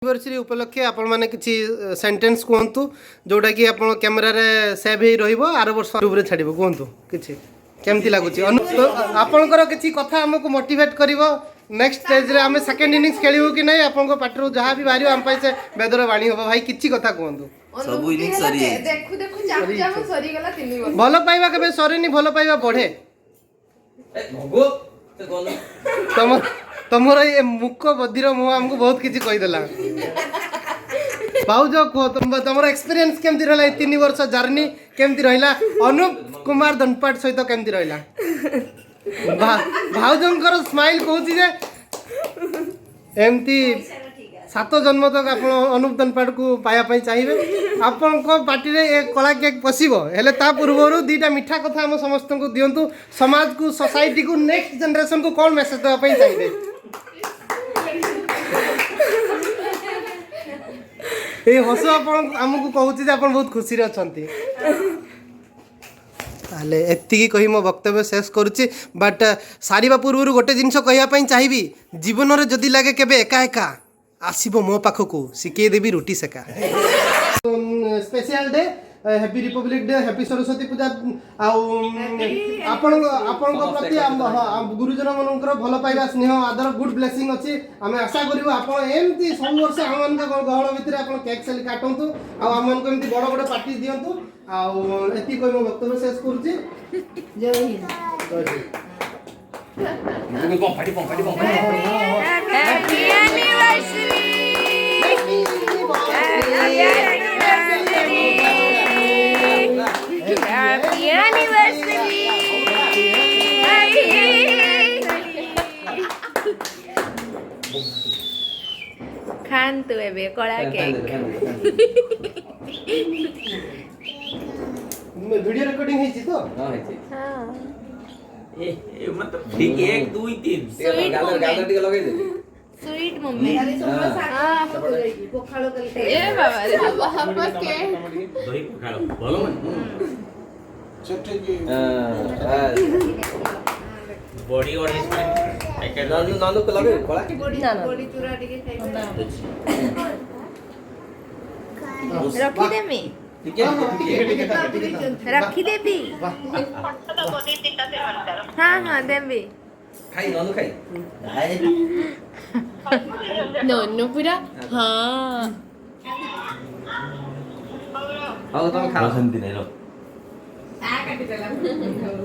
anniversary उपलक्षे आपण माने किछि सेंटेंस कहंतु जोटा कि आपण कैमरा रे सेव हे रहिबो आरो वर्ष यूट्यूब रे छाडिबो कहंतु किछि केमति लागुछि आपनकर किछि कथा हमको मोटिवेट करिवो नेक्स्ट स्टेज रे हमें सेकंड इनिंग्स खेलिबो कि नै आपनको पाटरो जहां भी बारियो हम पैसे बेदर वाणी होबो भाई किछि कथा कहंतु सब इनिंग्स सरी देखु देखु जाम जाम सरी गला 3 वर्ष भलो पाइबा केबे सरीनी भलो पाइबा बढ़े ए भगो ते कोन तमर ये मुख बधिर मुह हमको बहुत किसी कहीदेला भाउज कह तुम एक्सपीरियंस केमती रहा 3 वर्ष जर्नी केमती रहा अनूप कुमार दनपाट सहित केमती रहा भाउजंकर स्माइल कहूँ जे एमती 7 जन्म तक आप अनूप दनपाट को पायापाई चाहिए आपण पार्टी रे एक कला केक पशिबो हेले ता पूर्वरु दीटा मीठा कथा हम समस्त को दियंतु समाज को सोसाइटी को नेक्स्ट जनरेशन को कौन मेसेज देवा पई चाहिए ए हस आपण हमकु कहूची जे आपण बहुत खुशी रे अछंती ताले एत्तिकी कही मो वक्तव्य शेष करूची बट सारीबा पूर्वरु गोटे जिंस कहिया पई चाहिबी जीवन रे जदी लागे केबे एका एका आसीबो मो पाखकु सिके देबी रोटी सेका special day happy republic day happy Saraswati Puja आपण प्रति गुरुजन मनकर भल पाइबा स्नेह आदर गुड ब्लेसिंग अच्छी आम आशा करूँ आपण एमती सब वर्ष आम गहल भितर आप केक सेल काटतु आम एमती बड़ बड़ पार्टी दिंतु आती कह मो वक्तव्य शेष खान तू एबे कड़ा केक वीडियो रिकॉर्डिंग हेछि तो हां हेछि हां ए मतलब ठीक 1 2 3 गालर टिके लगाई दे स्वीट मम्मी हां पोखालो कल ए बाबा रे बाबा के दही पोखालो बोलो मन छोटे जी बॉडी और इसमें पैकेट नानो को लगे कोला बॉडी चूरा टिके खाई रखी दे मी ठीक है रखी दे भी हां हां देबी खाई नानो खाई नोनो पूरा हां आओ तुम खा संति नहीं रो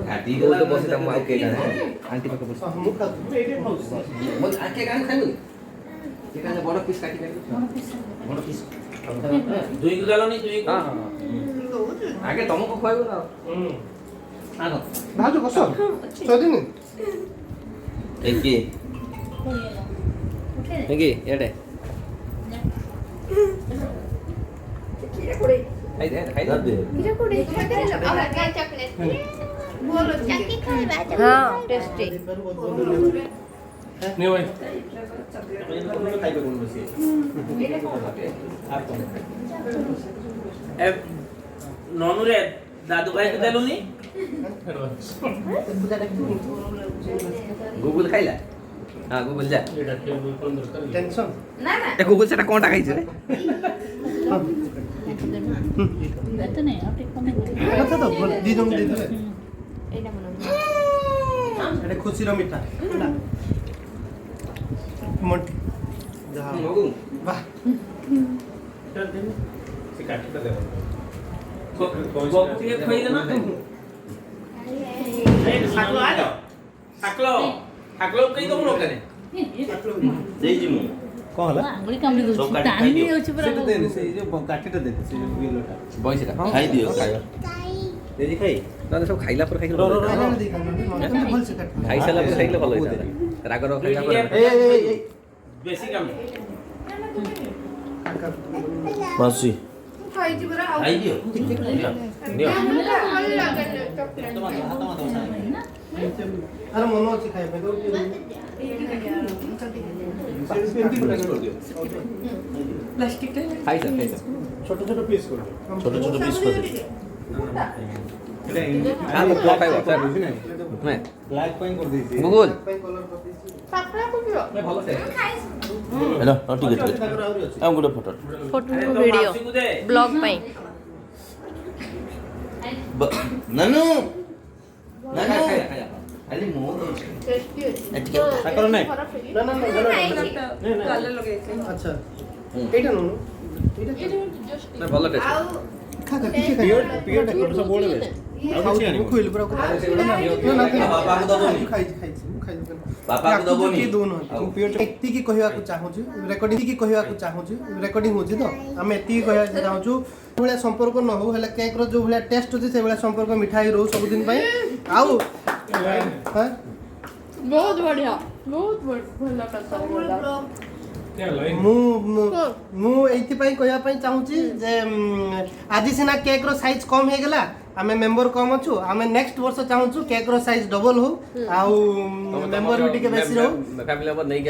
काटी दो तो बस तम आउ के आंटी पाके बस मुख एटे खाउस मो आके गान खाइबो ठीक है बड़ पीस काटी बड़ पीस दुई को गालो नहीं दुई को हां आगे तुमको खुआइबो ना आनो भाजो कसो चदिनी एके एडे खाई दे हीरा कोड़े और क्या चॉकलेट बोलो चक्की खाइबा हां टेस्टी नहीं भाई खाइबे कोन बसी ए नोनु रे दादू भाई के देलुनी गूगल खाइला हां गूगल जा टेंशन ना ना ए गूगल सेटा कोनटा खाइछ रे तो नहीं आप एक कमेंट अच्छा तो बोल दी जम दे दे एटा मनो एटा खुशी रो मिठा ना मोटी जहां मगु वाह से काटी तो दे को के खइले ना ए साकलो आलो साकलो कई तो मोर करे देई जिमु कहला आंगुली कामड़ी दो टाइम नहीं होछ पूरा दे दे से जो काटीटा दे से जो येलोटा बइसेटा खाई दियो खाइबा दे जी खाई ना सब खाइला पर खाइला खाना दे खाना भल से काट खाई साला पर खाइला भलो होइता राग रो खाइला पर ए बेसी काम मासी खाई जी पूरा खाई दियो नियो अरे मनो अच्छी खाए पे तो प्लास्टिक खाई सर छोटे छोटे पीस कर दो छोटे छोटे पीस कर दे ଖାଇବ ଗୁଗୁଲ ଭଲ ହେଲୋ ଠିକ ଅଛି ଆଉ ଗୋଟେ ଫଟୋ ଫଟୋ ଭିଡ଼ିଓ ବ୍ଲଗ ପାଇଁ ନାନୁ ନାନୁ ଆଲି ମୁଁ ଟିକେ ନା ନା ଆଚ୍ଛା ଏଇଟା ନୁହଁ ନା ଭଲ ଟେଷ୍ଟ ଖା ଖା କିଛି ଖାଇ ମୁଁ ଖୋଇଲି ପୁରା ବାପାକୁ ଦବନି ଖାଇଛି ମୁଁ ଖାଇଛି ବାପାକୁ ଦବନି ଏତିକି କହିବାକୁ ଚାହୁଁଛୁ ରେକର୍ଡିଂ ହଉଛି ତ ଆମେ ଏତିକି କହିବାକୁ ଚାହୁଁଛୁ ଭଳିଆ ସମ୍ପର୍କ ନ ହଉ ହେଲେ କେକ୍ ର ଯୋଉ ଭଳିଆ ଟେଷ୍ଟ ଅଛି ସେଇଭଳିଆ ସମ୍ପର୍କ ମିଠା ହେଇ ରହୁ ସବୁଦିନ ପାଇଁ ଆଉ ବହୁତ ବଢିଆ ବହୁତ ଭଲ କଥା ମୁଁ ଏଇଥିପାଇଁ କହିବା ପାଇଁ ଚାହୁଁଛି ଯେ ଆଜି ସିନା କେକ୍ ର ସାଇଜ କମ୍ ହେଇଗଲା ଆମେ ମେମ୍ବର କମ୍ ଅଛୁ ଆମେ ନେକ୍ସଟ ବର୍ଷ ଚାହୁଁଛୁ କେକ୍ ର ସାଇଜ ଡବଲ ହଉ ଆଉ ମେମ୍ବର ବି ଟିକେ ବେଶୀ ରହୁ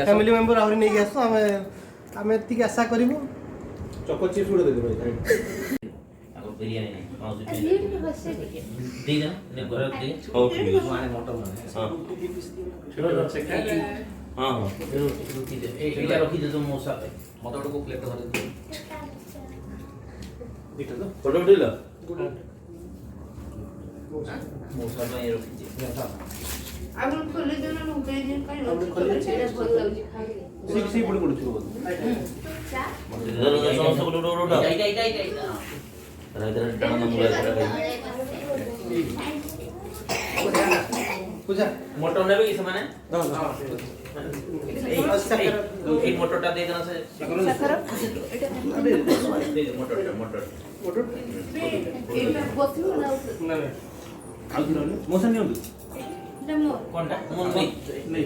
ଫ୍ୟାମିଲି ମେମ୍ବର ଆହୁରି ନେଇକି ଆସୁ ଆମେ ଏତିକି ଆଶା କରିବୁ ଚକୋ ଚିପ୍ସ ଗୁଡା ଦେବେ ଭାଇ ବିରିୟାନୀ ହଁ ଏଇଟା ରଖିଦେ ତ ମୋ ସାଥେ ମତେ ଗୋଟେ ପ୍ଲେଟ ଧରି ଦେ ଏଇଟା ତ ଫଟୋ ଉଠେଇଲ ମୋ ସାଥେ ପାଇଁ ରଖିଛି ଆପଣ ଖୋଲି ଦେଲେ ଲୁକେଇ ଦିନ କାଇଁ ଏଇଟା ଭଲ ଲାଗୁଛି ଖାଇଲେ ସିକ୍ସ ପଡି ପଡୁଛି ପୂଜା मोटर नेबे कि समाने এই মোটরটা দিয়ে দেন আছে ସାଥର ଏଇଟା মোটর ଏଇଟା ବସିବ ନା ନା ନା ଆଉ ଦିନ ମୋସା ନିଅନ୍ତୁ ଏଇଟା ମୋ কোনটা মন নেই ନେଇ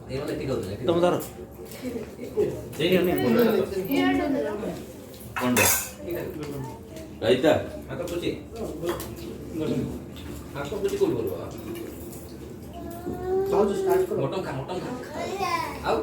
এই মানে ঠিক হচ্ছে ତମ ଧର এই নি ଇଆଡେ ଦେଲ কোনটা রাইতা হাত কুচি হাত কুচি কোন বলবো ଚାହୁଁଛୁ ଷ୍ଟାର୍ଟ କର মোটন খা আও